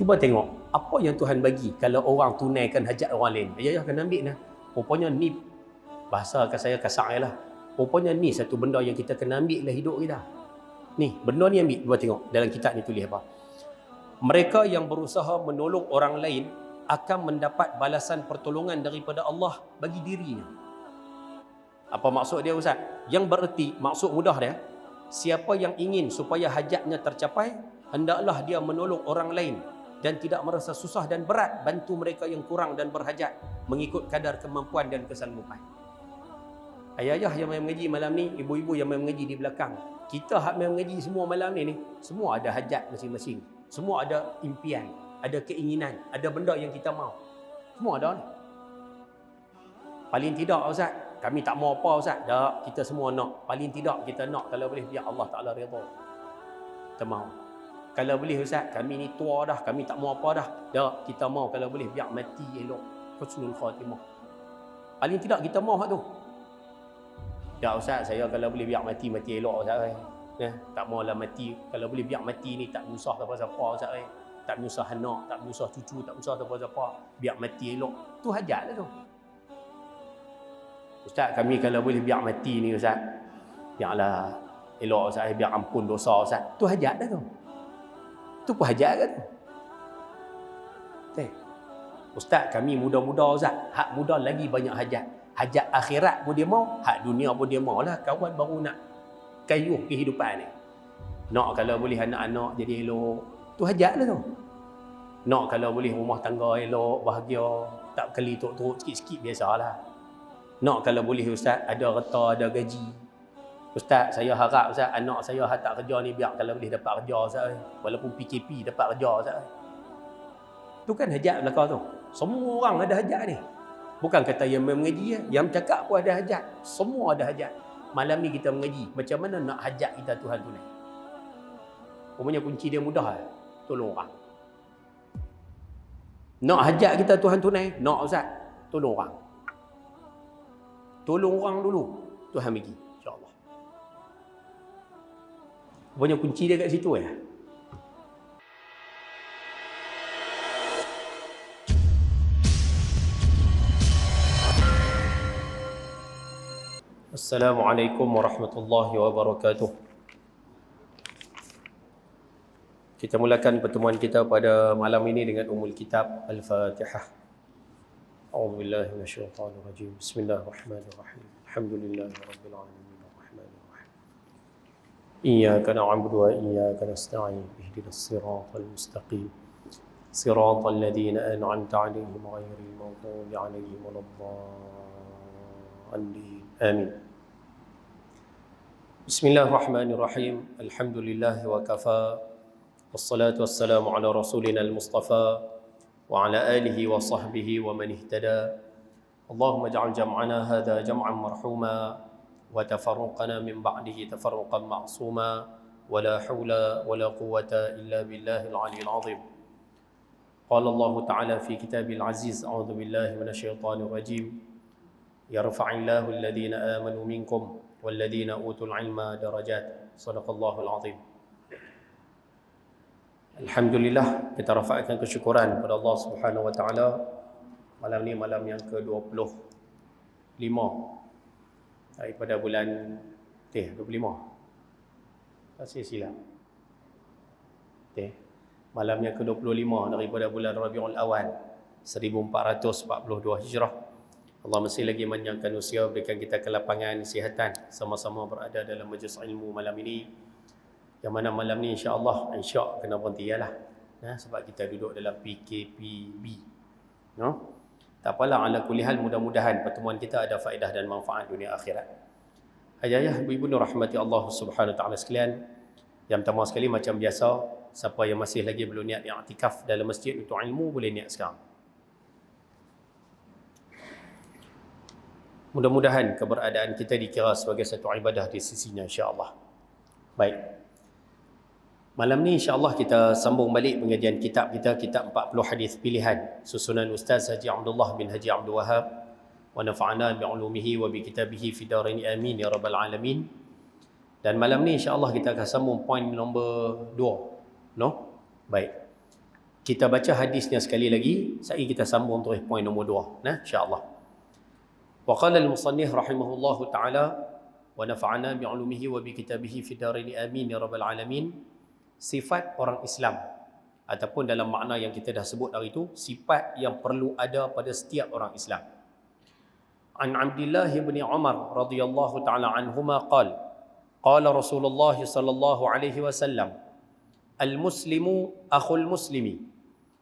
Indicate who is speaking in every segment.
Speaker 1: Cuba tengok apa yang Tuhan bagi kalau orang tunaikan hajat orang lain. Ayah kena ambil lah. Rupanya ni, bahasa saya kasar lah, rupanya ni satu benda yang kita kena ambil lah hidup kita. Ni, benda ni ambil. Cuba tengok dalam kitab ni tulis apa. Mereka yang berusaha menolong orang lain akan mendapat balasan pertolongan daripada Allah bagi dirinya. Apa maksud dia Ustaz? Yang bererti, maksud mudah dia, siapa yang ingin supaya hajatnya tercapai, hendaklah dia menolong orang lain dan tidak merasa susah dan berat bantu mereka yang kurang dan berhajat mengikut kadar kemampuan dan kesanggupan. Ayah-ayah yang main mengaji malam ni, ibu-ibu yang main mengaji di belakang, kita hak main mengaji semua malam ni semua ada hajat masing-masing. Semua ada impian, ada keinginan, ada benda yang kita mau. Semua ada ni. Paling tidak Ustaz, kami tak mau apa Ustaz? Tak, kita semua nak. Paling tidak kita nak kalau boleh biar Allah Ta'ala redha. Kita mau. Kalau boleh Ustaz, kami ni tua dah, kami tak mau apa dah. Tak, kita mau kalau boleh biar mati elok. Husnul khatimah. Paling tidak kita mau hak tu. Ya Ustaz, saya kalau boleh biar mati elok Ustaz. Tak maulah mati. Kalau boleh biar mati ni tak menyusah siapa-siapa Ustaz. Tak menyusah anak, tak menyusah cucu, tak menyusah siapa-siapa. Biar mati elok. Tu hajat lah tu. Ustaz, kami kalau boleh biar mati ni Ustaz, biarlah elok Ustaz, biar ampun dosa Ustaz. Tu hajat dah tu. Tu pun hajat kan tu. Ustaz, kami muda-muda Ustaz, hak muda lagi banyak hajat. Hajat akhirat pun dia mau, hak dunia pun dia mau lah. Kawan baru nak kayuh kehidupan ni. Nak kalau boleh anak-anak jadi elok. Tu hajat lah tu. Nak kalau boleh rumah tangga elok, bahagia, tak keli turut-turut sikit-sikit biasalah. Nak kalau boleh Ustaz, ada reta, ada gaji. Ustaz, saya harap Ustaz, anak saya tak kerja ni biar kalau boleh dapat kerja Ustaz. Walaupun PKP dapat kerja Ustaz. Tu kan hajat belakang tu. Semua orang ada hajat ni. Bukan kata yang mengaji, yang cakap pun ada hajat. Semua ada hajat. Malam ni kita mengaji, macam mana nak hajat kita Tuhan tunai. Umumnya kunci dia mudah, tolong orang. Nak hajat kita Tuhan tunai, nak Ustaz, tolong orang. Tolong orang dulu, Tuhan bagi, insya-Allah. Umumnya kunci dia kat situ ya. Assalamualaikum warahmatullahi wabarakatuh. Kita mulakan pertemuan kita pada malam ini dengan Ummul Kitab Al-Fatihah. A'udzubillahi minasyaitonir rajim. Bismillahirrahmanirrahim. Alhamdulillahirabbil alamin arrahmanir rahim. Iyyaka na'budu wa iyyaka nasta'in. Ihdinas siratal mustaqim. Siratal ladzina an'amta 'alaihim ghairil maghdubi 'alaihim waladdallin. Amin. Bismillahirrahmanirrahim. Alhamdulillah wa kafa. Wassalatu wassalamu ala rasulina al-mustafa wa ala alihi wa sahbihi wa man ihtada. Allahumma ij'al jam'ana hadha jam'an marhuma wa tafarruqana min ba'dihi tafarruqan ma'suma wa la hawla wa la quwwata illa billahil 'aliyyil 'azim. Qala Allah ta'ala fi kitabil aziz, a'udzu billahi minasyaitonir rajim. Yarfa'illahu alladhina amanu minkum walladhina utul ilma darajat. Sadaqallahul azim. Alhamdulillah, kita rafa'kan kesyukuran kepada Allah Subhanahu wa taala. Malam ni malam yang ke-25 daripada bulan 25. Masih silap. Malam yang ke-25 daripada bulan Rabiul Awal 1442 Hijrah. Allah masih lagi manjangkan usia, berikan kita kelapangan, kesihatan, sama-sama berada dalam majlis ilmu malam ini. Yang mana malam ni insya-Allah kena berhenti lah. Sebab kita duduk dalam PKPB. Tak apalah, ala kulli hal, mudah-mudahan pertemuan kita ada faedah dan manfaat dunia akhirat. Ayah-ayah, ibu-ibu rahmati Allah Subhanahu wa taala sekalian. Yang pertama sekali, macam biasa, siapa yang masih lagi belum niat i'tikaf dalam masjid untuk ilmu, boleh niat sekarang. Mudah-mudahan keberadaan kita dikira sebagai satu ibadah di sisinya, insya-Allah. Baik. Malam ni insya-Allah kita sambung balik pengajian kitab kita, kitab 40 hadis pilihan susunan Ustaz Haji Abdullah bin Haji Abdul Wahab, wa nafa'ana bi 'ulumihi wa bi kitabihi fi darain amin ya rabbal alamin. Dan malam ni insya-Allah kita akan sambung poin nombor 2. Baik. Kita baca hadisnya sekali lagi, saya kita sambung terus poin nombor 2, nah insya-Allah. Wa qala al-musannif rahimahullahu taala wa nafa'ana bi 'ulumihi wa bi kitabihi fi darin amin ya rabbal alamin. Sifat orang Islam ataupun dalam makna yang kita dah sebut hari itu, sifat yang perlu ada pada setiap orang Islam. An Abdullah bin Umar radhiyallahu taala anhuma qala qala Rasulullah sallallahu alaihi wasallam al-muslimu akhul muslimi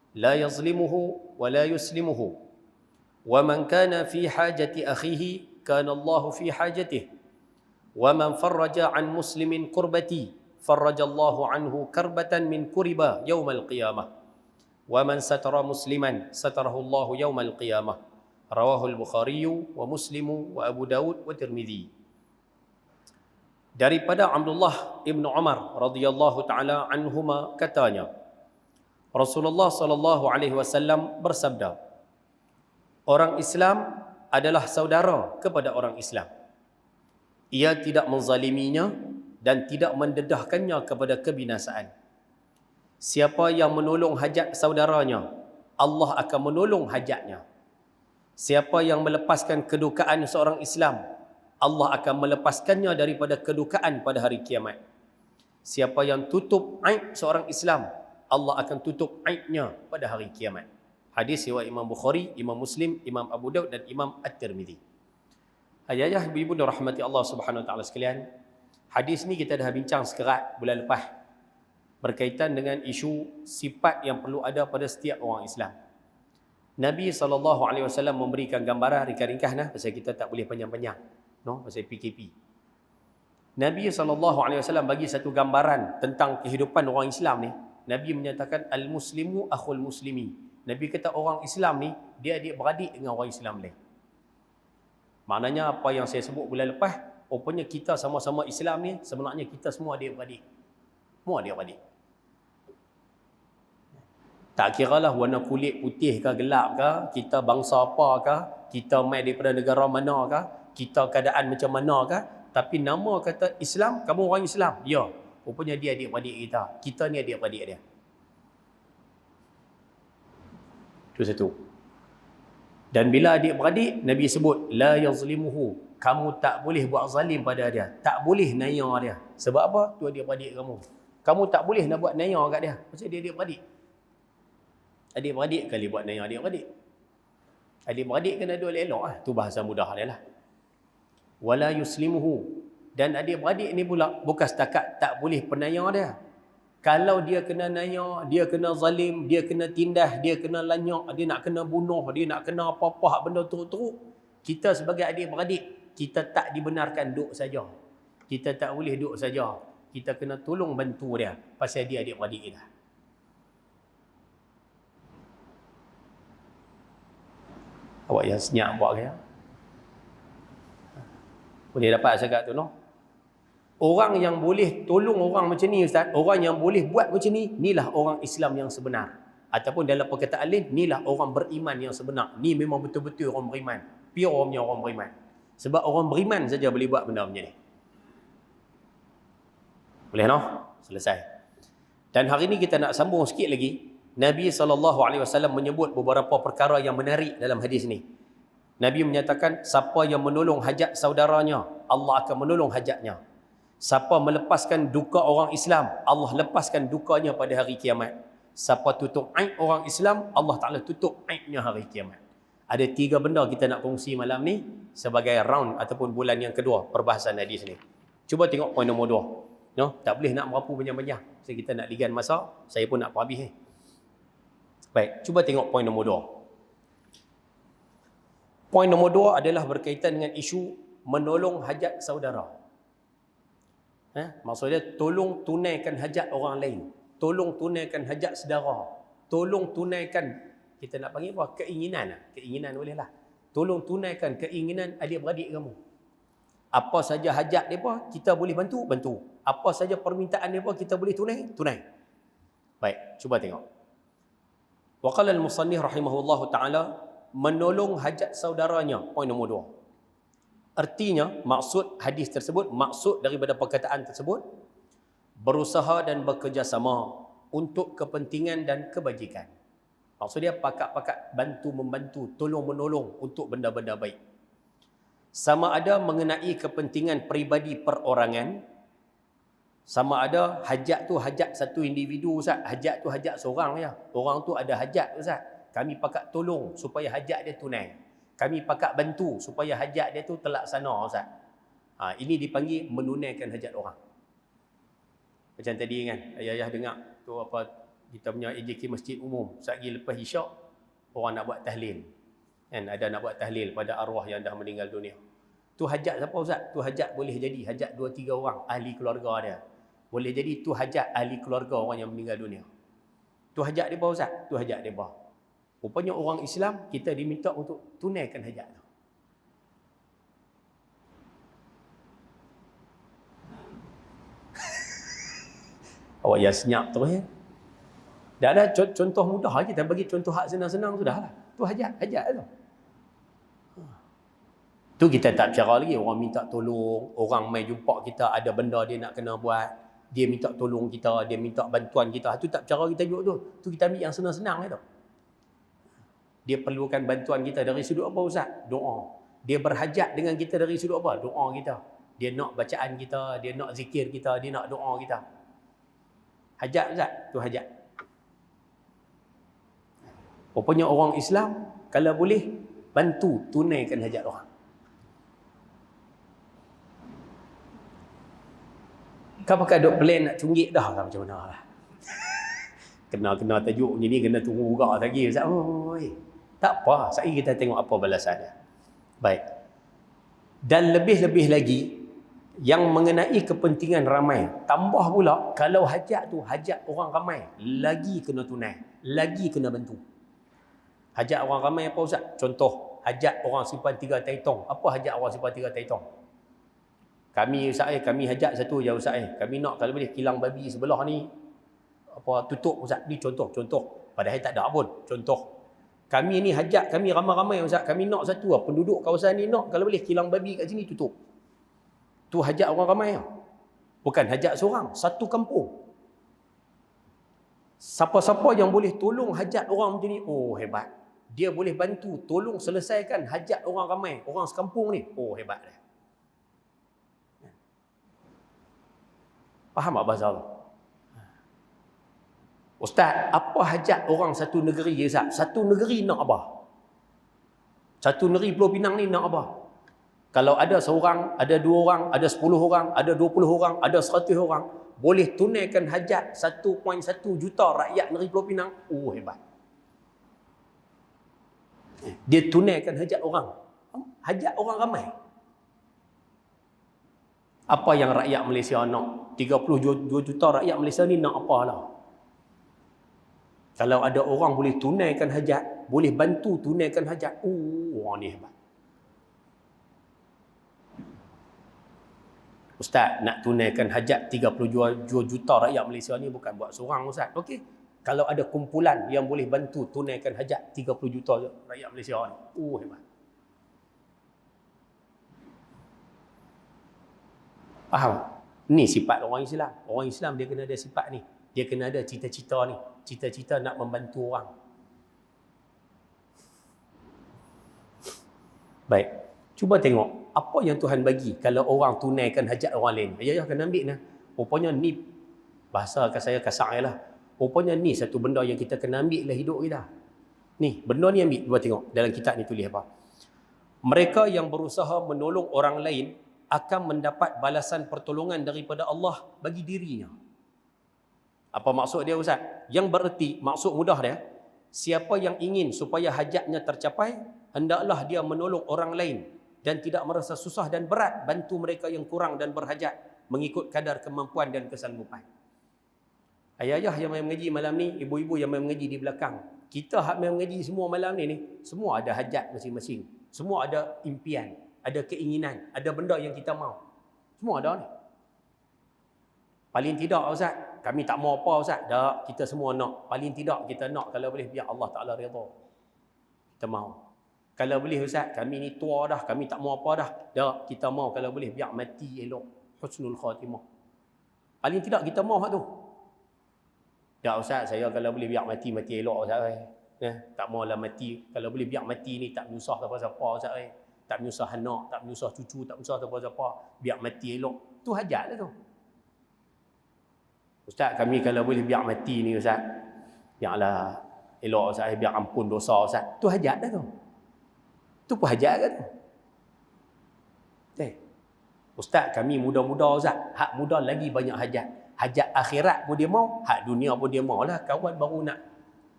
Speaker 1: لا يظلمه ولا يسلمه ومن كان في حاجة أخيه كان الله في حاجته ومن فرج عن مسلم كربتي فرج الله عنه كربة من كربا يوم القيامة ومن ستر مسلما ستره الله يوم القيامة رواه البخاري ومسلم وأبو داود والترمذي. Daripada Abdullah ibn Umar radhiyallahu taala anhuma katanya, Rasulullah sallallahu alaihi wasallam bersabda, orang Islam adalah saudara kepada orang Islam. Ia tidak menzaliminya dan tidak mendedahkannya kepada kebinasaan. Siapa yang menolong hajat saudaranya, Allah akan menolong hajatnya. Siapa yang melepaskan kedukaan seorang Islam, Allah akan melepaskannya daripada kedukaan pada hari kiamat. Siapa yang tutup aib seorang Islam, Allah akan tutup aibnya pada hari kiamat. Hadis riwayat Imam Bukhari, Imam Muslim, Imam Abu Daud dan Imam At-Tirmidzi. Ayah ibu dan rahmati Allah Subhanahu wa taala sekalian, hadis ni kita dah bincang sekerat bulan lepas berkaitan dengan isu sifat yang perlu ada pada setiap orang Islam. Nabi SAW memberikan gambaran ringkas-ringkas pasal kita tak boleh panjang-panjang, pasal PKP. Nabi SAW bagi satu gambaran tentang kehidupan orang Islam ni. Nabi menyatakan al-muslimu akhul muslimi. Nabi kata orang Islam ni dia adik-beradik dengan orang Islam lain. Maknanya apa yang saya sebut bulan lepas, rupanya kita sama-sama Islam ni sebenarnya kita semua adik-beradik. Semua adik-beradik. Tak kiralah warna kulit putih ke gelap ke, kita bangsa apa ke, kita mai daripada negara mana ke, kita keadaan macam mana ke, tapi nama kata Islam, kamu orang Islam. Ya. Rupanya dia adik-beradik kita. Kita ni adik-beradik dia. Itu satu. Dan bila adik-beradik, Nabi sebut, La yazlimuhu. Kamu tak boleh buat zalim pada dia. Tak boleh naya dia. Sebab apa? Tu adik-beradik kamu. Kamu tak boleh nak buat naya kat dia. Pasal dia adik-beradik. Adik-beradik kali buat naya adik-beradik. Adik-beradik kena dua elok lah. Tu bahasa mudah dia lah. Wala yuslimuhu. Dan adik-beradik ni pula bukan setakat tak boleh penaya dia. Kalau dia kena naya, dia kena zalim, dia kena tindas, dia kena lanyak, dia nak kena bunuh, dia nak kena apa-apa benda teruk-teruk, kita sebagai adik-beradik, kita tak dibenarkan duduk saja. Kita tak boleh duduk saja. Kita kena tolong bantu dia pasal dia adik-beradik kita. Awak yang senyap buat ke? Boleh dapat cakap tu, no? Orang yang boleh tolong orang macam ni, Ustaz, orang yang boleh buat macam ni, inilah orang Islam yang sebenar. Ataupun dalam perkataan lain, inilah orang beriman yang sebenar. Ni memang betul-betul orang beriman. Pure orang beriman. Sebab orang beriman saja boleh buat benda macam ni. Boleh, no? Selesai. Dan hari ni kita nak sambung sikit lagi. Nabi SAW menyebut beberapa perkara yang menarik dalam hadis ni. Nabi menyatakan, siapa yang menolong hajat saudaranya, Allah akan menolong hajatnya. Siapa melepaskan duka orang Islam, Allah lepaskan dukanya pada hari kiamat. Siapa tutup aib orang Islam, Allah Ta'ala tutup aibnya hari kiamat. Ada 3 benda kita nak kongsi malam ni sebagai round ataupun bulan yang kedua perbahasan hadis ni. Cuba tengok poin nombor 2. No? Tak boleh nak merapu panjang-panjang. So, kita nak ligan masa, saya pun nak habis ni. Baik, cuba tengok poin nombor 2. Poin nombor 2 adalah berkaitan dengan isu menolong hajat saudara. Maksudnya tolong tunaikan hajat orang lain. Tolong tunaikan hajat saudara. Tolong tunaikan, kita nak panggil apa? Keinginan. Keinginan bolehlah. Tolong tunaikan keinginan adik-beradik kamu. Apa saja hajat mereka, kita boleh bantu. Apa saja permintaan mereka, kita boleh tunai. Baik, cuba tengok. Wa qala al-musannif rahimahullahu ta'ala, menolong hajat saudaranya. Poin nombor 2. Artinya, maksud hadis tersebut, maksud daripada perkataan tersebut, berusaha dan bekerjasama untuk kepentingan dan kebajikan. Maksud dia pakat-pakat bantu-membantu, tolong-menolong untuk benda-benda baik. Sama ada mengenai kepentingan peribadi perorangan, sama ada hajat tu hajat satu individu Ustaz, hajat tu hajat seorang ya. Orang tu ada hajat Ustaz. Kami pakat tolong supaya hajat dia tunai. Kami pakat bantu supaya hajat dia tu terlaksana Ustaz. Ini dipanggil menunaikan hajat orang. Macam tadi kan, ayah-ayah dengar tu apa kita punya AJK Masjid Umum, sehari lepas isyak orang nak buat tahlil. Kan ada nak buat tahlil pada arwah yang dah meninggal dunia. Tu hajat siapa Ustaz? Tu hajat boleh jadi hajat 2-3 orang ahli keluarga dia. Boleh jadi tu hajat ahli keluarga orang yang meninggal dunia. Tu hajat depa Ustaz, tu hajat depa. Rupanya orang Islam kita diminta untuk tunaikan hajat tu. Awak ya senyap terus ya. Dah ada contoh mudah kita bagi contoh hak senang-senang sudahlah. Tu hajat tu. Tu kita tak bicara lagi orang minta tolong, orang mai jumpa kita ada benda dia nak kena buat, dia minta tolong kita, dia minta bantuan kita. Tu tak bicara kita juga tu. Tu kita ambil yang senang-senang tu. Dia perlukan bantuan kita dari sudut apa Ustaz? Doa. Dia berhajat dengan kita dari sudut apa? Doa kita. Dia nak bacaan kita, dia nak zikir kita, dia nak doa kita. Hajat Ustaz, tu hajat. Rupanya orang Islam kalau boleh bantu tunaikan hajat orang. Kau pakai duk plan nak cunggit dah lah macam mana lah. Kena tajuk ni kena tunggu juga lagi Ustaz. Oi. Tak apa, sekali kita tengok apa balasannya. Baik. Dan lebih-lebih lagi yang mengenai kepentingan ramai. Tambah pula kalau hajat tu hajat orang ramai, lagi kena tunai, lagi kena bantu. Hajat orang ramai apa Ustaz? Contoh, hajat orang simpan 3 taitong. Apa hajat orang simpan 3 taitong? Kami Ustaz kami hajat satu je Ustaz kami nak kalau boleh kilang babi sebelah ni apa tutup Ustaz. Ni contoh. Padahal tak ada pun. Contoh. Kami ni hajat kami ramai-ramai Ustaz. Kami nak satu penduduk kawasan ni nak kalau boleh kilang babi kat sini tutup. Tu hajat orang ramai. Bukan hajat seorang, satu kampung. Siapa-siapa yang boleh tolong hajat orang macam ni, oh hebat. Dia boleh bantu tolong selesaikan hajat orang ramai, orang sekampung ni. Oh hebat dia. Faham tak bahasa Allah? Ustaz, apa hajat orang satu negeri Ustaz? Satu negeri nak apa? Satu negeri Pulau Pinang ni nak apa? Kalau ada seorang, ada 2 orang, ada 10 orang, ada 20 orang, ada 100 orang, boleh tunaikan hajat 1.1 juta rakyat negeri Pulau Pinang. Oh hebat. Dia tunaikan hajat orang. Hajat orang ramai. Apa yang rakyat Malaysia nak? 32 juta rakyat Malaysia ni nak apa lah? Kalau ada orang boleh tunaikan hajat, boleh bantu tunaikan hajat, orang ni hebat. Ustaz, nak tunaikan hajat 32 juta rakyat Malaysia ni bukan buat seorang Ustaz. Okey. Kalau ada kumpulan yang boleh bantu tunaikan hajat 30 juta rakyat Malaysia ni, hebat. Faham? Ni sifat orang Islam. Orang Islam dia kena ada sifat ni. Dia kena ada cita-cita ni. Cita-cita nak membantu orang. Baik. Cuba tengok apa yang Tuhan bagi kalau orang tunaikan hajat orang lain. Ya kena ambil nah. Rupanya ni bahasa saya kasar lah. Rupanya ni satu benda yang kita kena ambil lah hidup kita. Ni, benda ni ambil. Cuba tengok dalam kitab ni tulis apa. Mereka yang berusaha menolong orang lain akan mendapat balasan pertolongan daripada Allah bagi dirinya. Apa maksud dia Ustaz? Yang bererti, maksud mudah dia, siapa yang ingin supaya hajatnya tercapai, hendaklah dia menolong orang lain dan tidak merasa susah dan berat bantu mereka yang kurang dan berhajat mengikut kadar kemampuan dan kesanggupan. Ayah-ayah yang main mengaji malam ni, ibu-ibu yang main mengaji di belakang, kita hak main mengaji semua malam ni, semua ada hajat masing-masing. Semua ada impian, ada keinginan, ada benda yang kita mau. Semua ada ni. Paling tidak Ustaz, kami tak mau apa Ustaz? Tak, kita semua nak. Paling tidak kita nak kalau boleh biar Allah Ta'ala redha. Kita mau. Kalau boleh Ustaz, kami ni tua dah, kami tak mau apa dah. Tak, kita mau kalau boleh biar mati elok. Husnul khatimah. Paling tidak kita mau hak tu. Tak Ustaz, saya kalau boleh biar mati elok Ustaz. Tak maulah mati. Kalau boleh biar mati ni tak menyusah siapa-siapa Ustaz. Tak menyusah anak, tak menyusah cucu, tak menyusah siapa-siapa. Biar mati elok. Tu hajat lah tu. Ustaz, kami kalau boleh biar mati ni Ustaz. Biarlah elok Ustaz, biar ampun dosa Ustaz. Tu hajat lah tu. Tu pun hajat kan tu. Ustaz, kami muda-muda Ustaz. Hak muda lagi banyak hajat. Hajat akhirat pun dia mau, hak dunia pun dia mau lah. Kawan baru nak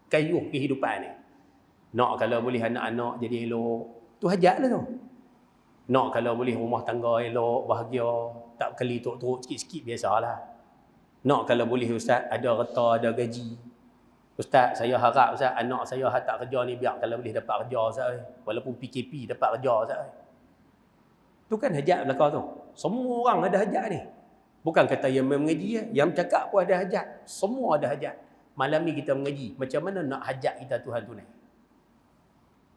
Speaker 1: kayuh kehidupan ni. Nak kalau boleh anak-anak jadi elok. Tu hajat lah tu. Nak kalau boleh rumah tangga elok, bahagia. Tak keli teruk-teruk sikit-sikit biasalah. Nak kalau boleh Ustaz, ada reta, ada gaji. Ustaz, saya harap Ustaz, anak saya tak kerja ni biar kalau boleh dapat kerja Ustaz. Walaupun PKP dapat kerja Ustaz. Tu kan hajat belakang tu. Semua orang ada hajat ni. Bukan kata yang mengaji, yang cakap pun ada hajat. Semua ada hajat. Malam ni kita mengaji. Macam mana nak hajat kita Tuhan tunai?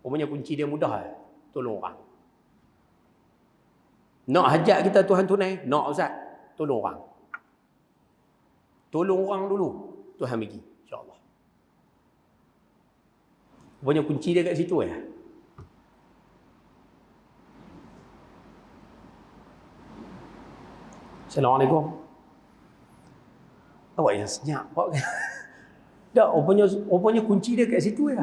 Speaker 1: Umumnya kunci dia mudah. Tolong orang. Nak hajat kita Tuhan tunai? Nak Ustaz? Tolong orang. Tolong orang dulu. Tuhan bagi. InsyaAllah. Umumnya kunci dia kat situ ya. Assalamualaikum. Awak yang senyap Pak. Dah, rupanya kunci dia kat situ ya.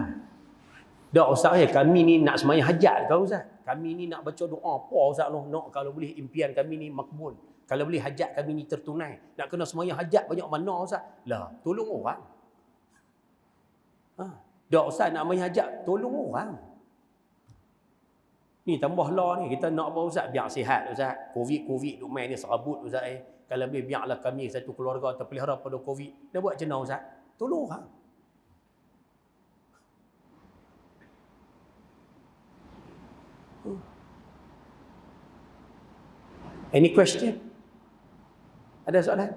Speaker 1: Dah Ustaz kami ni nak semayang hajat kau Ustaz. Kami ni nak baca doa apa Ustaz nak kalau boleh impian kami ni makbul. Kalau boleh hajat kami ni tertunai. Nak kena semayang hajat banyak mana Ustaz? Lah, tolong orang. Dah Ustaz nak semayang hajat, tolong orang. Ni tambah lah ni, kita nak apa Ustaz? Biar sihat Ustaz. Covid duk main ni serabut Ustaz Kalau boleh biarlah kami satu keluarga terpelihara pada Covid. Dah buat macam mana Ustaz? Tolong orang. Any question? Ada soalan?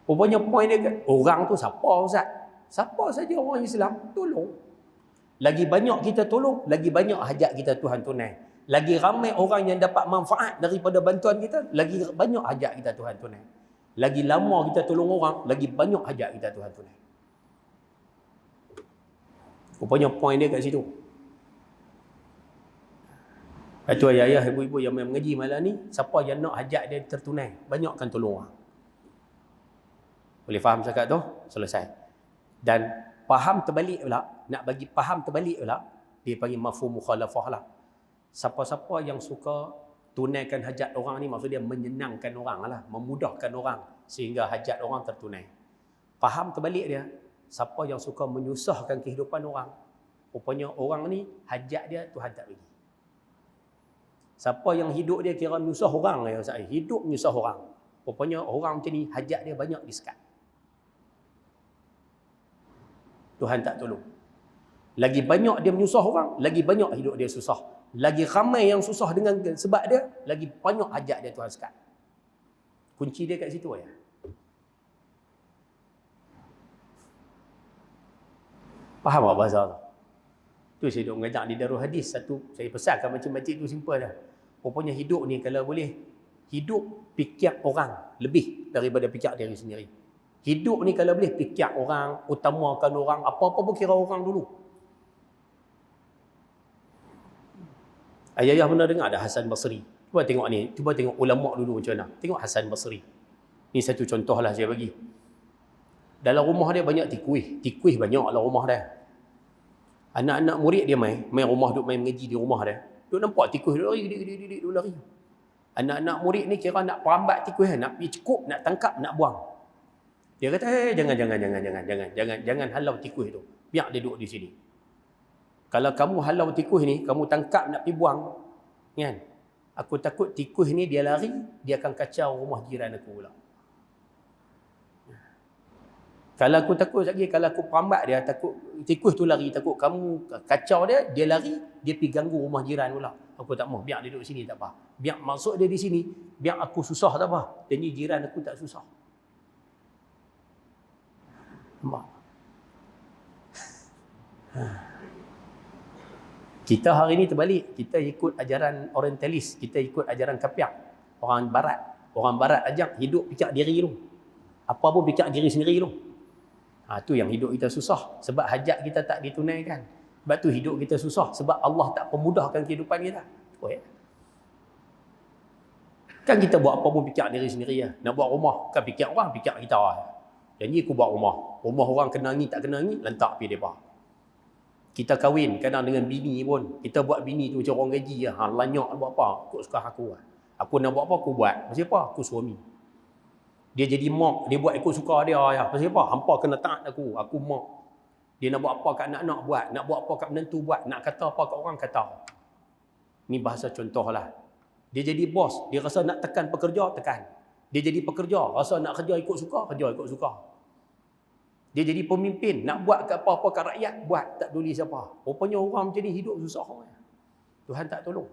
Speaker 1: Rupanya point dia orang tu siapa Ustaz? Siapa saja orang Islam, tolong. Lagi banyak kita tolong, lagi banyak hajat kita Tuhan tunai. Lagi ramai orang yang dapat manfaat daripada bantuan kita, lagi banyak hajat kita Tuhan tunai. Lagi lama kita tolong orang, lagi banyak hajat kita Tuhan tunai. Rupanya point dia kat situ. Itu ayah-ayah, ibu-ibu yang mengaji malam ni, siapa yang nak hajat dia tertunai, banyakkan tolong orang. Boleh faham cakap tu? Selesai. Dan faham terbalik pula, nak bagi faham terbalik pula, dia panggil mafhum mukhalafah lah. Siapa-siapa yang suka tunaikan hajat orang ni, maksud dia menyenangkan orang lah, memudahkan orang sehingga hajat orang tertunai. Faham terbalik dia, siapa yang suka menyusahkan kehidupan orang, rupanya orang ni hajat dia Tuhan tak bagi. Siapa yang hidup dia kira menyusah orang, hidup menyusah orang, rupanya orang macam ni hajat dia banyak disekat. Tuhan tak tolong. Lagi banyak dia menyusah orang, lagi banyak hidup dia susah. Lagi ramai yang susah dengan sebab dia, lagi banyak hajat dia Tuhan sekat. Kunci dia kat situ ya. Faham tak bahasa tu? Tu saya duk mengajar di Darul Hadis. Satu, saya pesankan macam-macam tu simple dah. Rupanya hidup ni kalau boleh, hidup fikir orang lebih daripada fikir diri sendiri. Hidup ni kalau boleh fikir orang, utamakan orang, apa-apa pun kira orang dulu. Ayah-ayah pernah dengar ada Hasan Basri. Cuba tengok ni, cuba tengok ulama dulu macam mana. Tengok Hasan Basri. Ni satu contoh lah saya bagi. Dalam rumah dia banyak tikuih. Tikuih banyak dalam rumah dia. Anak-anak murid dia main rumah, duk main mengaji di rumah dia. Duk nampak tikuih, duk lari, duk lari. Anak-anak murid ni kira nak perambat tikuih, nak pergi cukup, nak tangkap, nak buang. Dia kata, jangan halau tikuih tu. Biar dia duduk di sini. Kalau kamu halau tikuih ni, kamu tangkap nak pergi buang, kan? Aku takut tikuih ni dia lari, dia akan kacau rumah jiran aku pula. Kalau aku takut lagi, kalau aku perambat dia, takut tikuih tu lari, takut kamu kacau dia, dia lari, dia pergi ganggu rumah jiran pula. Aku tak mau, biar dia duduk sini tak apa. Biar maksud dia di sini, biar aku susah tak apa. Jadi jiran aku tak susah. Kita hari ni terbalik. Kita ikut ajaran orientalis, kita ikut ajaran kapiak, orang barat. Orang barat ajar hidup fikir diri dulu. Apa pun fikir diri sendiri dulu. Tu yang hidup kita susah. Sebab hajat kita tak ditunaikan. Sebab tu hidup kita susah. Sebab Allah tak pemudahkan kehidupan kita. Kan kita buat apa pun fikir diri sendiri ya. Nak buat rumah, kan fikir orang, fikir kita. Janji aku buat rumah. Rumah orang kenangi tak kenangi, lentak pergi depa. Kita kahwin kadang dengan bini pun. Kita buat bini tu macam orang gaji lah. Lanyak buat apa? Ikut suka aku. Aku nak buat apa, aku buat. Pasal apa? Aku suami. Dia jadi mak, dia buat ikut suka dia. Ya. Pasal apa? Hampa kena taat aku mak. Dia nak buat apa kat anak-anak buat. Nak buat apa kat menantu buat. Nak kata apa kat orang kata. Ni bahasa contoh lah. Dia jadi bos, dia rasa nak tekan pekerja, tekan. Dia jadi pekerja, rasa nak kerja ikut suka, kerja ikut suka. Dia jadi pemimpin, nak buat kat apa-apa kat rakyat, buat, tak peduli siapa. Rupanya orang macam ni hidup susah. Tuhan tak tolong.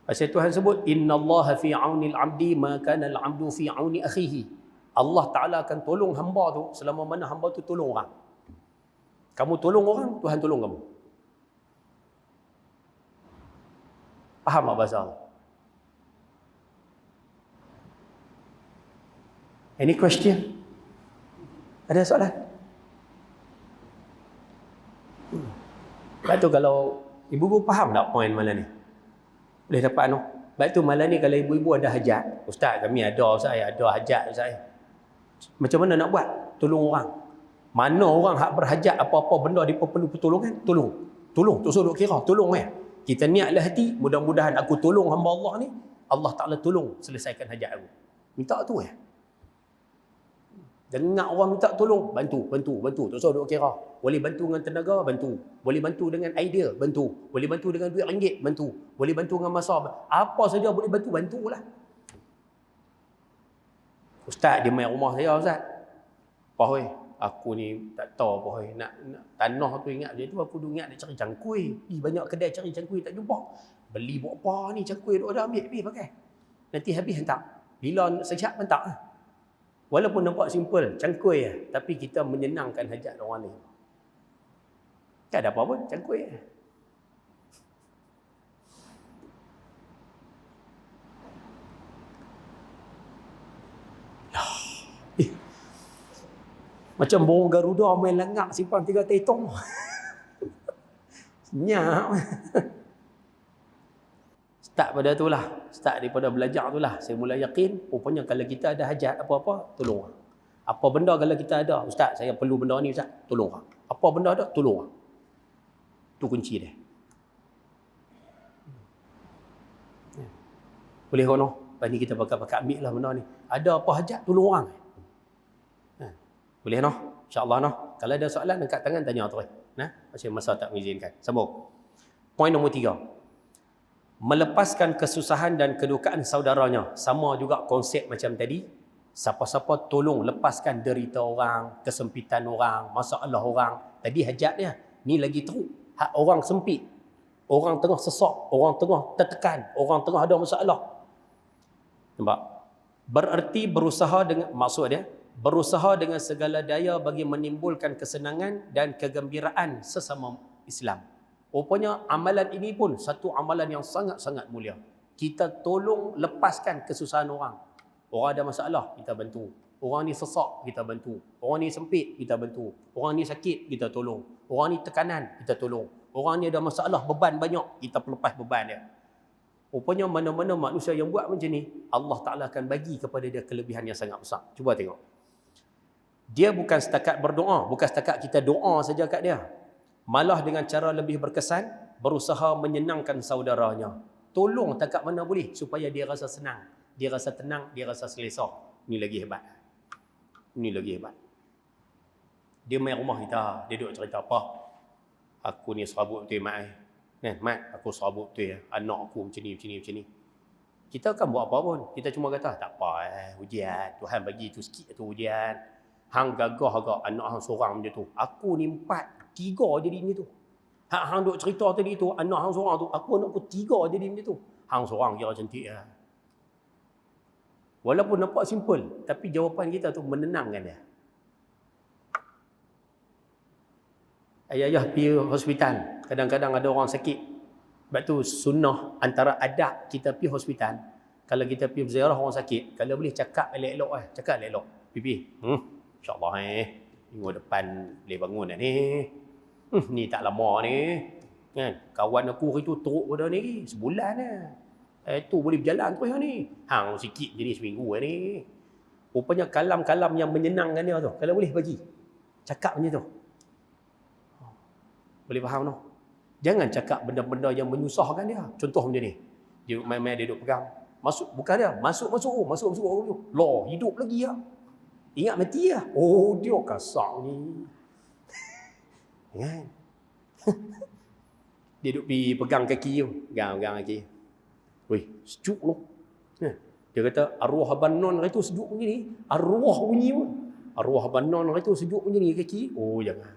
Speaker 1: Pasal Tuhan sebut, innallaha fi aunil abdi ma kana al-abdu fi auni akhihi. Allah Ta'ala akan tolong hamba tu selama mana hamba tu tolong orang. Kamu tolong orang, Tuhan tolong kamu. Faham tak bahasa Allah? Any question? Ada soalan? Sebab tu kalau ibu-ibu faham tak poin malam ni? Boleh dapat no? Sebab tu malam ni kalau ibu-ibu ada hajat, ustaz kami ada saya ada hajat saya. Macam mana nak buat? Tolong orang. Mana orang hak berhajat apa-apa benda dia perlu pertolongan? Tolong. Tolong, tak usah duk kira, tolong Kita niatlah hati, mudah-mudahan aku tolong hamba Allah ni, Allah Ta'ala tolong selesaikan hajat aku. Minta tu Dengar orang minta tolong, bantu. Tak usah duk kira. Boleh bantu dengan tenaga, bantu. Boleh bantu dengan idea, bantu. Boleh bantu dengan duit ringgit, bantu. Boleh bantu dengan masa. Apa saja boleh bantu, bantulah. Ustaz, dia main rumah saya, Ustaz. Apa aku ni tak tahu apa nak tanah tu ingat dia tu aku duk ingat nak cari cangkui. Banyak kedai cari cangkui tak jumpa. Beli buat apa ni cangkui duk ada ambil pergi pakai. Nanti habis hentak. Bila sejak hentak. Walaupun nampak simple, cangkui tapi kita menyenangkan hajat orang lain. Tak ada apa pun, cangkui Macam burung Garuda main langak simpan 3 tetong. Senyap. Start pada itulah. Start daripada belajar itulah. Saya mula yakin, rupanya kalau kita ada hajat apa-apa, tolong orang. Apa benda kalau kita ada, Ustaz, saya perlu benda ni Ustaz, tolong orang. Apa benda ada, tolong orang. Itu kunci dia. Boleh kono? Lepas ni kita pakai ambil lah benda ni. Ada apa hajat, tolong orang. Boleh noh? InsyaAllah noh. Kalau ada soalan, angkat tangan tanya terus. Macam masa tak mengizinkan. Sambung. Poin nombor 3. Melepaskan kesusahan dan kedukaan saudaranya. Sama juga konsep macam tadi. Siapa-siapa tolong lepaskan derita orang, kesempitan orang, masalah orang. Tadi hajat dia. Ni lagi teruk. Hak orang sempit. Orang tengah sesak. Orang tengah tertekan. Orang tengah ada masalah. Nampak? Bererti berusaha dengan, maksud dia, berusaha dengan segala daya bagi menimbulkan kesenangan dan kegembiraan sesama Islam. Rupanya amalan ini pun satu amalan yang sangat-sangat mulia. Kita tolong lepaskan kesusahan orang. Orang ada masalah, kita bantu. Orang ni sesak, kita bantu. Orang ni sempit, kita bantu. Orang ni sakit, kita tolong. Orang ni tekanan, kita tolong. Orang ni ada masalah, beban banyak, kita lepas beban dia. Rupanya mana-mana manusia yang buat macam ni, Allah Ta'ala akan bagi kepada dia kelebihan yang sangat besar. Cuba tengok. Dia bukan setakat berdoa, bukan setakat kita doa saja kat dia. Malah dengan cara lebih berkesan, berusaha menyenangkan saudaranya. Tolong takat mana boleh supaya dia rasa senang, dia rasa tenang, dia rasa selesa. Ini lagi hebat. Ini lagi hebat. Dia main rumah kita, dia duduk cerita apa? Aku ni serabut betul mak. Mat, aku serabut betul anak aku macam ni. Kita kan buat apa pun. Kita cuma kata, tak apa ujian. Tuhan bagi tu sikit tu ujian. Hang gagah agak anak hang seorang macam tu. Aku ni 4, 3 jadi macam tu. Hang duk cerita tadi tu, anak hang seorang tu, aku anak aku 3 jadi macam tu. Hang seorang kira cantik Walaupun nampak simple, tapi jawapan kita tu menenangkan dia. Ayah-ayah pergi hospital, kadang-kadang ada orang sakit. Sebab tu sunnah antara adab kita pergi hospital. Kalau kita pergi berziarah orang sakit, kalau boleh cakap elok-elok cakap elok-elok. Pipi. InsyaAllah minggu depan boleh bangun dah ni. Ni tak lama ni. Kan? Kawan aku itu teruk pada ni. Sebulan dah. Tu boleh berjalan terus ni. Hang sikit je ni seminggu ni. Rupanya kalam-kalam yang menyenangkan dia tu. Kalau boleh bagi. Cakap macam tu. Boleh faham tu? Jangan cakap benda-benda yang menyusahkan dia. Contoh macam ni. Dia main-main dia duduk pegang. Masuk, bukan dia. Masuk. Loh, hidup lagi lah. Ingat mati lah. Oh, dia kasar ni. Kan? Dia duduk pergi pegang kaki tu. Pegang kaki. Weh, sejuk tu. Dia kata, arwah Abanon itu sejuk macam ni. Arwah bunyi pun. Arwah Abanon itu sejuk macam ni kaki. Oh, jangan.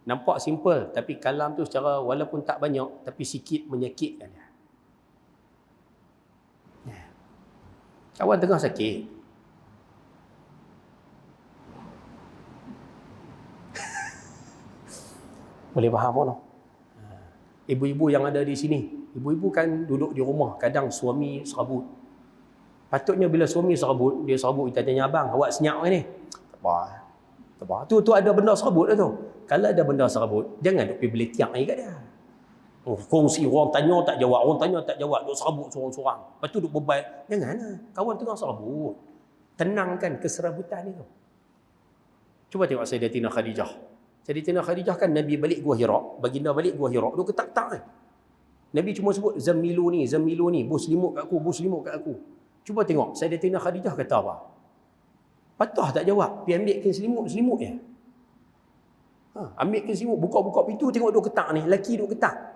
Speaker 1: Nampak simple. Tapi kalam tu secara walaupun tak banyak, tapi sikit menyakitkan dia. Kawan tengah sakit. Boleh faham tak? Ibu-ibu yang ada di sini. Ibu-ibu kan duduk di rumah. Kadang suami serabut. Patutnya bila suami serabut, dia serabut, kita tanya abang, awak senyap ke ni? Tak apa. Tu ada benda serabut lah tu. Kalau ada benda serabut, jangan duk pergi beli tiang lagi kat dia. Kongsi, orang tanya tak jawab, duk serabut sorang-sorang. Lepas tu duk beban. Janganlah. Kawan tengah serabut. Tenangkan keserabutan itu. Cuba tengok Sayyidatina Khadijah. Sayyidatina Khadijah kan Nabi balik Gua Hira. Baginda balik Gua Hira. Duk ketak-ketak kan. Nabi cuma sebut Zammilu ni, bu selimut kat aku. Cuba tengok Sayyidatina Khadijah kata apa? Patah tak jawab. Pergi ambil selimut je. Ambil selimut, buka-buka pintu, tengok duk ketak ni. Lelaki duk ketak.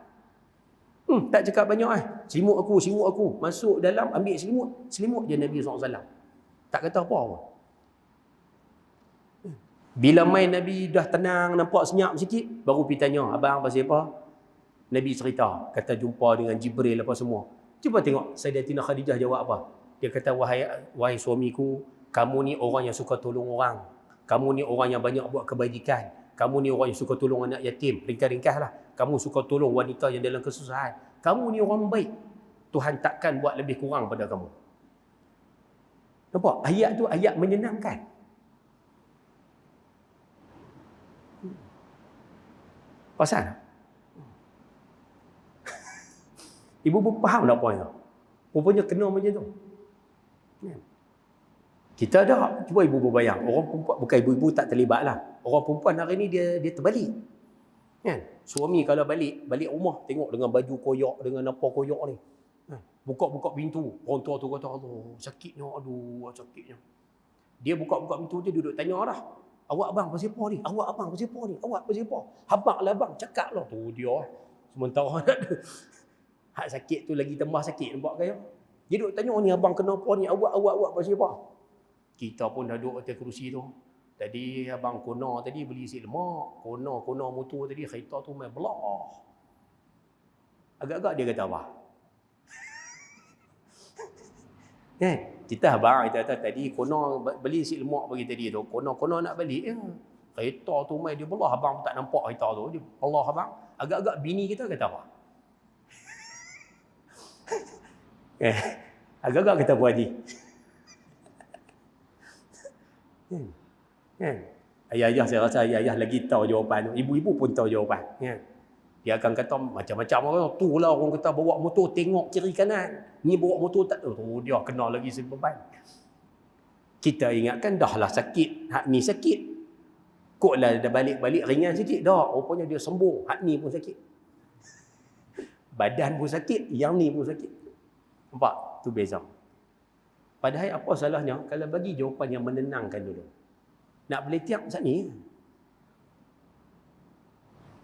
Speaker 1: Tak cakap banyak Selimut aku. Masuk dalam, ambil selimut je Nabi SAW. Tak kata apa-apa. Bila main Nabi dah tenang, nampak senyap sikit, baru pergi tanya, abang pasal apa? Nabi cerita, kata jumpa dengan Jibril apa semua. Cuba tengok Sayyidatina Khadijah jawab apa? Dia kata, wahai suamiku, kamu ni orang yang suka tolong orang. Kamu ni orang yang banyak buat kebajikan. Kamu ni orang yang suka tolong anak yatim. Ringkas-ringkas lah. Kamu suka tolong wanita yang dalam kesusahan. Kamu ni orang baik. Tuhan takkan buat lebih kurang pada kamu. Nampak? Ayat tu ayat menyenangkan. Pasal? Ibu-ibu faham tak poin tu? Rupanya kena macam tu. Kita ada, cuba ibu-ibu bayang. Orang perempuan, bukan ibu-ibu tak terlibat lah. Orang perempuan hari ni dia terbalik. Kan? Suami kalau balik rumah, tengok dengan baju koyak, dengan apa koyak ni. Buka-buka pintu. Orang tua tu kata, Allah, sakitnya, aduh, sakitnya. Dia buka-buka pintu dia duduk tanya dah. Awak abang pasal apa ni? Awak abang pasal apa ni? Awak pasal apa? Habaq lah abang, cakap lah. Tu dia. Sementara hak sakit tu lagi tambah sakit. Nampak kaya? Dia duduk tanya ni, abang kenapa ni? Awak pasal apa? Kita pun dah duduk atas kerusi tu. Tadi abang Kona tadi beli isi lemak. Kona motor tadi, kereta tu main belah. Agak-agak dia kata apa? Kita abang, kita kata tadi Kona beli isi lemak bagi tadi tu. Kona nak balik. Kereta tu main dia belah. Abang tak nampak kereta tu. Dia belah abang. Agak-agak bini kita kata apa? Agak-agak kata Bu Haji. Ayah-ayah, saya rasa ayah-ayah lagi tahu jawapan tu. Ibu-ibu pun tahu jawapan. Dia akan kata macam-macam orang. Tu lah orang kata bawa motor tengok kiri kanan. Ni bawa motor tak tahu. Dia kena lagi sebeban. Kita ingatkan dah lah sakit. Hak ni sakit. Kok lah dah balik-balik ringan sikit. Dah, rupanya dia sembuh. Hak ni pun sakit. Badan pun sakit. Yang ni pun sakit. Nampak? Tu beza. Padahal apa salahnya kalau bagi jawapan yang menenangkan dulu. Nak beli tiang saat ni.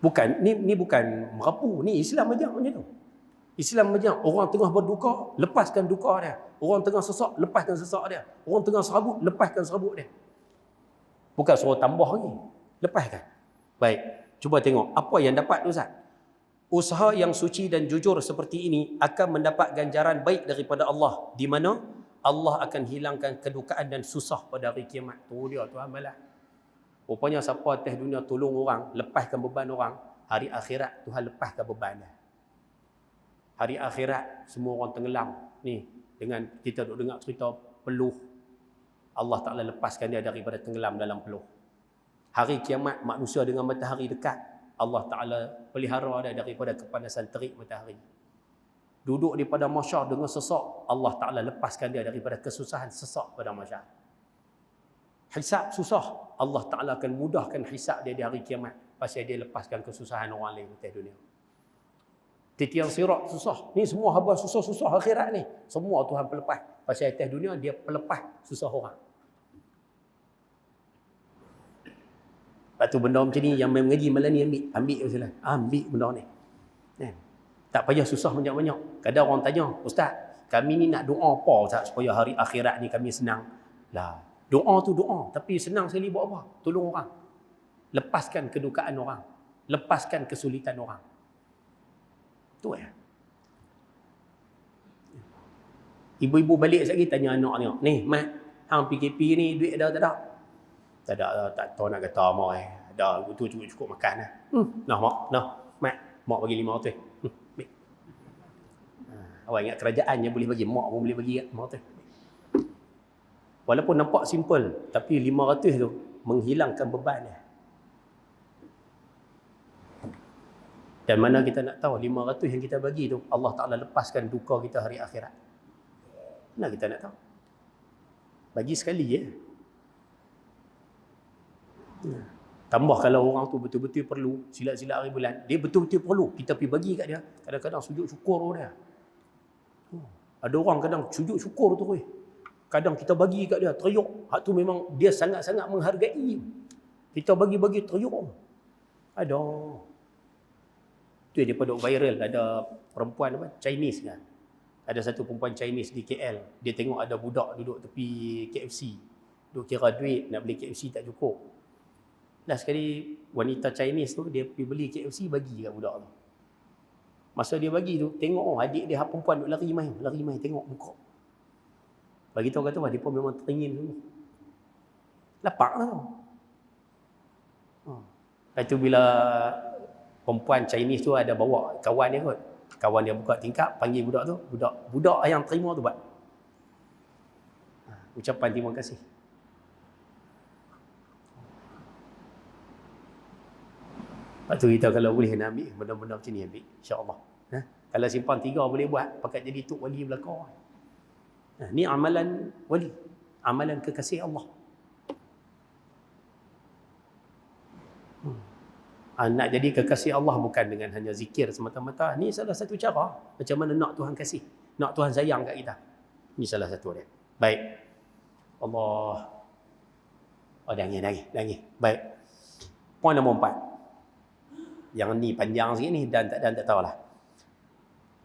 Speaker 1: Bukan, ni bukan merapu. Ni Islam ajar macam tu. Islam ajar orang tengah berduka, lepaskan duka dia. Orang tengah sesak, lepaskan sesak dia. Orang tengah serabut, lepaskan serabut dia. Bukan suruh tambah lagi. Lepaskan. Baik, cuba tengok apa yang dapat tu Ustaz. Usaha yang suci dan jujur seperti ini akan mendapat ganjaran baik daripada Allah. Di mana Allah akan hilangkan kedukaan dan susah pada hari kiamat. Tu dia Tuhan balas. Rupanya siapa atas dunia tolong orang, lepaskan beban orang, hari akhirat Tuhan lepaskan beban dia. Hari akhirat semua orang tenggelam. Ni dengan kita duk dengar cerita peluh Allah Ta'ala lepaskan dia daripada tenggelam dalam peluh. Hari kiamat manusia dengan matahari dekat, Allah Ta'ala pelihara dia daripada kepanasan terik matahari. Duduk di padang mahsyar dengan sesak, Allah Ta'ala lepaskan dia daripada kesusahan sesak pada mahsyar. Hisab susah, Allah Ta'ala akan mudahkan hisab dia di hari kiamat pasal dia lepaskan kesusahan orang lain di dunia. Titian sirat susah. Ni semua haba susah-susah akhirat ni. Semua Tuhan pelepas. Pasal atas dunia dia pelepas susah orang. Lepas tu benda macam ni yang main mengaji malam ni ambil je. Ambil benda ni. Tak payah susah banyak-banyak. Kadang orang tanya, Ustaz, kami ni nak doa apa Ustaz supaya hari akhirat ni kami senang? Lah, doa tu doa, tapi senang sekali buat apa? Tolong orang. Lepaskan kedukaan orang. Lepaskan kesulitan orang. Tu ya. Ibu-ibu balik sekali tanya anak ni, "Ni, Mat, hang PKP ni duit ada tak ada?" "Tak ada, tak tahu nak kata mak Ada, tu cukup makan lah." "Nah, mak, Mat, mak bagi 500." Ambil. Awak ingat kerajaan yang boleh bagi, mak pun boleh bagi kat 500. Walaupun nampak simple, tapi 500 tu menghilangkan beban dia. Dan mana kita nak tahu 500 yang kita bagi tu Allah Ta'ala lepaskan duka kita hari akhirat. Mana kita nak tahu? Bagi sekali je. Tambah kalau orang tu betul-betul perlu, silat-silat hari bulan, dia betul-betul perlu, kita pergi bagi kat dia. Kadang-kadang sujud syukur dia. Ada orang kadang sujud syukur tu. Kadang kita bagi kat dia, teriuk. Hak tu memang dia sangat-sangat menghargai. Kita bagi-bagi teriuk. Ada. Tu dia pada viral, ada perempuan apa, Chinese kan. Ada satu perempuan Chinese di KL, dia tengok ada budak duduk tepi KFC. Duk kira duit nak beli KFC tak cukup. Last sekali wanita Chinese tu dia pergi beli KFC bagi kat budak tu. Masa dia bagi tu, tengok adik dia hak perempuan duk lari main tengok muka. Bagi tahu kata dia pun memang teringin semua. Lapak lah. Lepas tu bila perempuan Chinese tu ada bawa kawan dia kot. Kawan dia buka tingkap, panggil budak tu. Budak yang terima tu buat. Ucapan terima kasih. Lepas tu kita kalau boleh nak ambil benda-benda macam ni ambil. InsyaAllah. Kalau simpan 3 boleh buat. Pakat jadi tok wali belakang. Ni amalan wali. Amalan kekasih Allah. Nak jadi kekasih Allah bukan dengan hanya zikir semata-mata. Ni salah satu cara macam mana nak Tuhan kasih, nak Tuhan sayang kat kita. Ni salah satu dia. Baik. Allah. Oh, dah nangis. Baik. Poin nombor 4. Yang ni panjang sikit ni dan tak tahulah.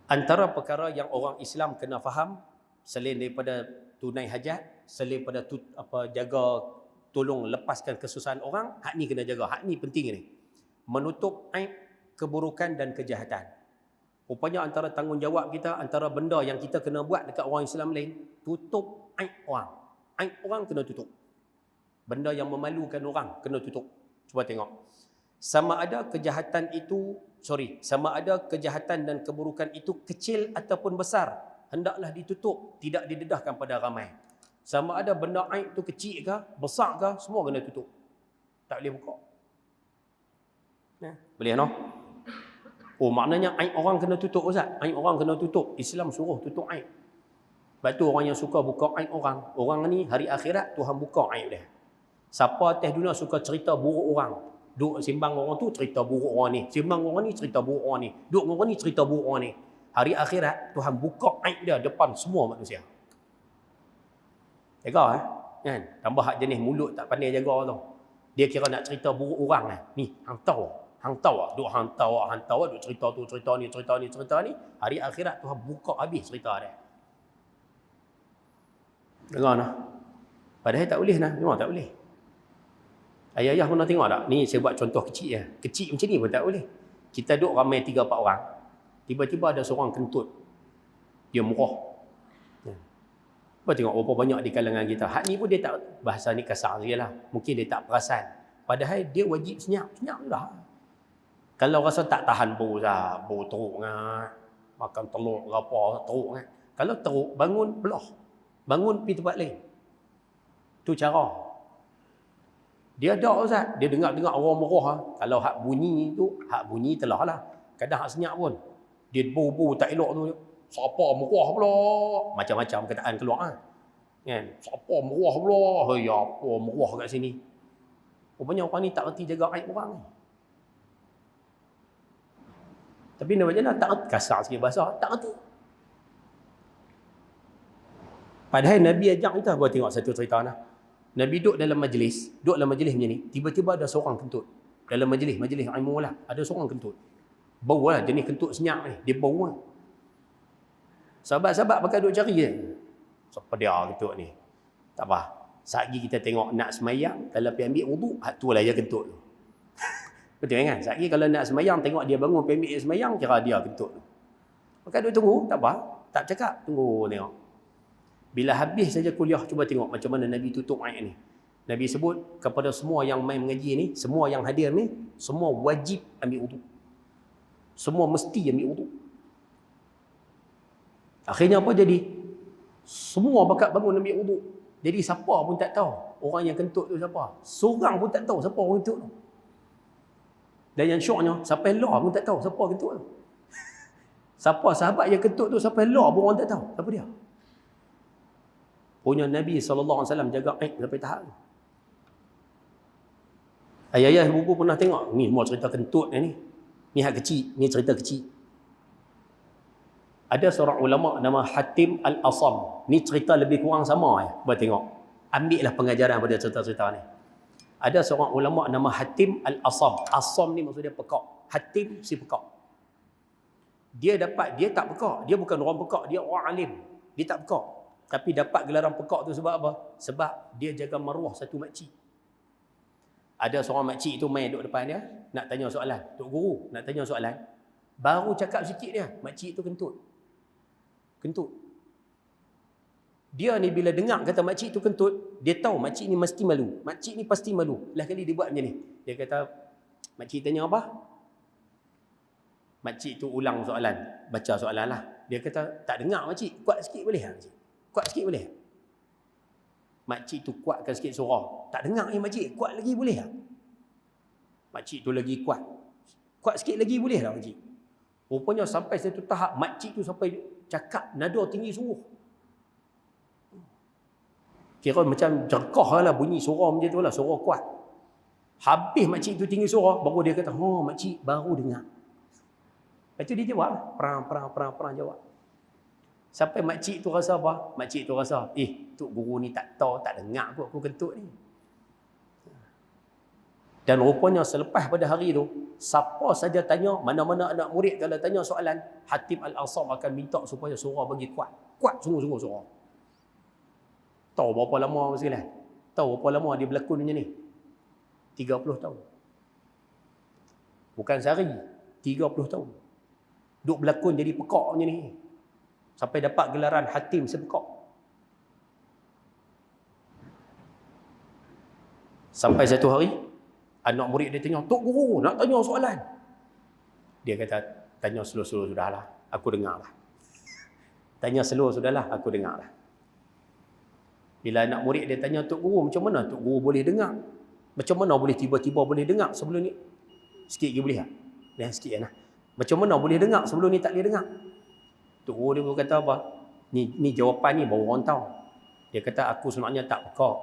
Speaker 1: Antara perkara yang orang Islam kena faham selain daripada tunai hajat, selain daripada jaga tolong lepaskan kesusahan orang, hak ni kena jaga. Hak ni penting ni. Menutup aib, keburukan dan kejahatan. Rupanya antara tanggungjawab kita, antara benda yang kita kena buat dekat orang Islam lain, tutup aib orang. Aib orang kena tutup. Benda yang memalukan orang kena tutup. Cuba tengok. Sama ada kejahatan dan keburukan itu kecil ataupun besar, hendaklah ditutup, tidak didedahkan pada ramai. Sama ada benda aib tu kecil ke, besar ke, semua kena tutup. Tak boleh buka. Boleh no? Oh, maknanya aib orang kena tutup Ustaz. Aib orang kena tutup. Islam suruh tutup aib. Sebab tu orang yang suka buka aib orang ni hari akhirat Tuhan buka aib dia. Siapa atas dunia suka cerita buruk orang, duk simbang orang tu cerita buruk orang ni, simbang orang ni cerita buruk orang ni, duk orang ni cerita buruk orang ni. Hari akhirat Tuhan buka aib dia depan semua manusia. Jaga kan? Tambah hak jenis mulut tak pandai jaga tu. Dia kira nak cerita buruk orang ni, hang tahu duk hang tahu duk cerita ni. Hari akhirat Tuhan buka habis cerita dia. Dengar nah. Padahal tak boleh nah, memang tak boleh. Ayah-ayah pernah tengok tak? Ni saya buat contoh kecil je. Kecil macam ni pun tak boleh. Kita duduk ramai 3-4 orang. Tiba-tiba ada seorang kentut. Dia murah. Cuba tengok berapa banyak di kalangan kita. Hak ni pun dia tak, bahasa ni kasar je lah. Mungkin dia tak perasan. Padahal dia wajib senyap dah. Kalau rasa tak tahan bau teruk ngat. Makan telur ke apa teruk ngat. Kalau teruk, bangun belah. Bangun pergi tempat lain. Tu cara. Dia ada Ustaz, dia dengar-dengar orang marah. Kalau hak bunyi telah lah. Kadang hak senyap pun. Dia bau-bau tak elok tu. Siapa marah pula? Macam-macam kataan keluar ah. Kan? Siapa marah pula? Hei, apa marah kat sini? Rupanya orang ni tak reti jaga aib orang ni. Tapi nak macam mana? Tak reti. Kasar sikit bahasa. Tak reti. Padahal Nabi ajak kita buat tengok satu cerita nah. Nabi duduk dalam majlis macam ni, tiba-tiba ada seorang kentut. Dalam majlis ilmu lah, ada seorang kentut. Bau lah, jenis kentut senyap ni, dia bau lah. Sahabat-sahabat pakai duduk cari je. Siapa dia kentut ni? Tak apa. Sehari kita tengok nak semayang, kalau pergi ambil wuduk, tu lah dia kentut tu. Betul kan? Sehari kalau nak semayang, tengok dia bangun pergi ambil semayang, kira dia kentut tu. Pakai duduk tunggu, tak apa. Tak cakap, tunggu tengok. Bila habis saja kuliah, cuba tengok macam mana Nabi tutup ayat ni. Nabi sebut kepada semua yang main mengaji ni, semua yang hadir ni, semua wajib ambil wuduk. Semua mesti ambil wuduk. Akhirnya apa jadi? Semua bakat bangun ambil wuduk. Jadi siapa pun tak tahu orang yang kentut tu siapa. Seorang pun tak tahu siapa orang kentut tu. Dan yang syoknya, sampai lah pun tak tahu siapa kentut tu. Siapa sahabat yang kentut tu, sampai lah pun orang tak tahu siapa dia. Punya Nabi SAW jaga aib sampai tahap tu. Ayah-ayah ibu pernah tengok. Ni semua cerita kentut ni. Ni hak kecil. Ni cerita kecil. Ada seorang ulama nama Hatim Al-Asam. Ni cerita lebih kurang sama. Buat tengok. Ambil lah pengajaran pada cerita-cerita ni. Ada seorang ulama nama Hatim Al-Asam. Asam ni maksudnya pekak. Hatim si pekak. Dia tak pekak. Dia bukan orang pekak. Dia orang alim. Dia tak pekak. Tapi dapat gelaran pekak tu sebab apa? Sebab dia jaga maruah satu makcik. Ada seorang makcik tu main duduk depan dia, nak tanya soalan. Tok Guru nak tanya soalan. Baru cakap sikit dia, makcik tu kentut. Kentut. Dia ni bila dengar kata makcik tu kentut, dia tahu makcik ni mesti malu. Makcik ni pasti malu. Lah kali dia buat macam ni. Dia kata, makcik tanya apa? Makcik tu ulang soalan. Baca soalan lah. Dia kata, tak dengar makcik. Kuat sikit boleh tak makcik? Kuat sikit boleh? Makcik tu kuatkan sikit suara. Tak dengar ni makcik. Kuat lagi boleh tak? Makcik tu lagi kuat. Kuat sikit lagi boleh tak makcik? Rupanya sampai satu tahap makcik tu sampai cakap nada tinggi suruh. Kira macam jerkah lah bunyi suara macam tu lah. Suara kuat. Habis makcik tu tinggi suara. Baru dia kata, oh makcik baru dengar. Lepas tu dia jawab. Perang jawab. Sampai makcik tu rasa apa? Makcik tu rasa, Tok Guru ni tak tahu, tak dengar pun aku kentut ni. Dan rupanya selepas pada hari tu, siapa saja tanya, mana-mana anak murid kalau tanya soalan, Hatim Al-Asam akan minta supaya surah bagi kuat. Kuat sungguh-sungguh surah. Tahu berapa lama sekalian? Tahu berapa lama dia berlakon macam ni? 30 tahun. Bukan sehari, 30 tahun. Duk berlakon jadi pekak macam ni. Sampai dapat gelaran Hatim sepekak. Sampai satu hari, anak murid dia tanya, Tok Guru nak tanya soalan. Dia kata, tanya slow-slow sudahlah, aku dengar lah. Tanya slow sudahlah, aku dengar lah. Bila anak murid dia tanya, Tok Guru macam mana Tok Guru boleh dengar? Macam mana boleh tiba-tiba boleh dengar sebelum ni? Sikit lagi boleh tak? Dah sikit lah. Macam mana boleh dengar sebelum ni tak boleh dengar? Tok Guru dia kata apa? Ni jawapan ni baru orang tahu. Dia kata aku sebenarnya tak pekak.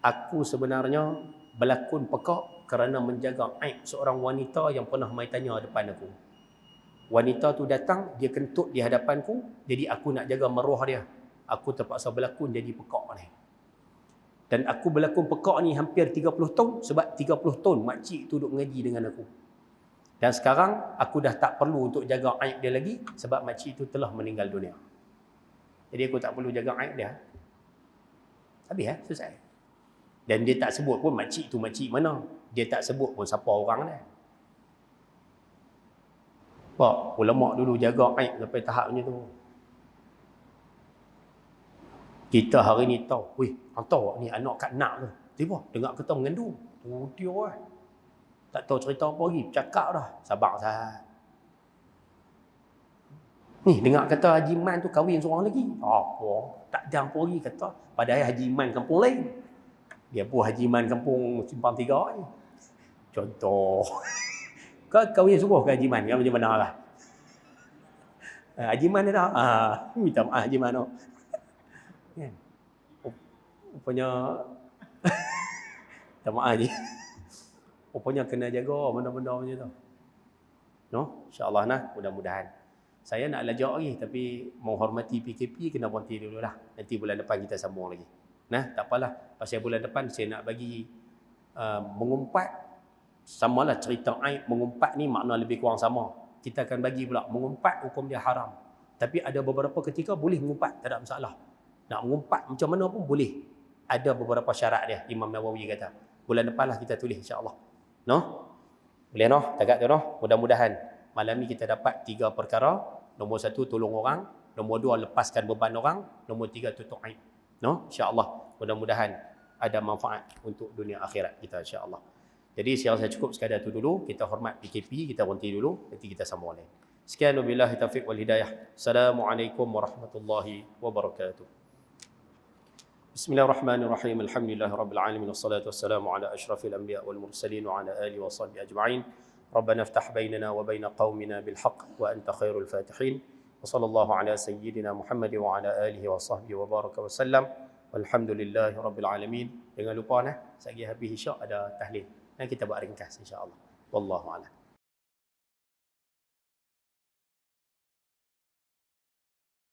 Speaker 1: Aku sebenarnya berlakon pekak kerana menjaga aib seorang wanita yang pernah mai tanya depan aku. Wanita tu datang, dia kentut di hadapanku, jadi aku nak jaga maruah dia. Aku terpaksa berlakon jadi pekak ni. Dan aku berlakon pekak ni hampir 30 tahun sebab 30 tahun makcik tu duduk mengaji dengan aku. Dan sekarang aku dah tak perlu untuk jaga aib dia lagi sebab makcik itu telah meninggal dunia. Jadi aku tak perlu jaga aib dia. Habis selesai. Dan dia tak sebut pun makcik tu makcik mana. Dia tak sebut pun siapa orang dia. Pak, ulama dulu jaga aib sampai tahap macam tu. Kita hari ni tahu, hang tahu ni anak Kak Nak tu. Tiba dengar kata mengandung. Tu dia lah. Tak tahu cerita apa lagi, cakap dah. Sabar sah. Ni dengar kata Haji Man tu kahwin seorang lagi. Apa? Tak ada apa lagi kata. Padahal Haji Man kampung lain. Dia pun Haji Man kampung Simpang Tiga ni. Contoh. Kau kahwin suruh ke Haji Man? Kau macam mana lah? Haji Man dah. Minta maaf Haji Man tu. Kan? Rupanya minta maaf je. Rupanya kena jaga benda-benda macam tu. No? InsyaAllah nah, mudah-mudahan. Saya nak lajak lagi tapi menghormati PKP kena berhenti dulu lah. Nanti bulan depan kita sambung lagi. Nah, tak apalah. Pasal bulan depan saya nak bagi mengumpat, samalah cerita aib mengumpat ni makna lebih kurang sama. Kita akan bagi pula mengumpat hukum dia haram. Tapi ada beberapa ketika boleh mengumpat, tak ada masalah. Nak mengumpat macam mana pun boleh. Ada beberapa syarat dia, Imam Nawawi kata. Bulan depan lah kita tulis insya-Allah. No? Boleh no? Takat tu no? Mudah-mudahan malam ni kita dapat 3 perkara. Nombor 1, tolong orang. Nombor 2, lepaskan beban orang. Nombor 3, tutup aib. No? InsyaAllah. Mudah-mudahan ada manfaat untuk dunia akhirat kita insyaAllah. Jadi saya rasa cukup sekadar itu dulu. Kita hormat PKP, kita berhenti dulu. Nanti kita sambung lain. Sekian wabillahi taufiq wal hidayah. Assalamualaikum warahmatullahi wabarakatuh. Bismillahirrahmanirrahim. Alhamdulillahirabbil alamin wassalatu wassalamu ala asyrafil anbiya wal mursalin wa ala alihi washabbihi ajma'in. ربنا افتح بيننا وبين قومنا بالحق وأنت خير الفاتحين وصلى الله على سيدنا محمد وعلى آله وصحبه وبارك وسلم والحمد لله رب العالمين. Jangan lupa nah, sekali habis isyak ada tahlil. Dan kita buat ringkas insya-Allah. Wallahu a'lam.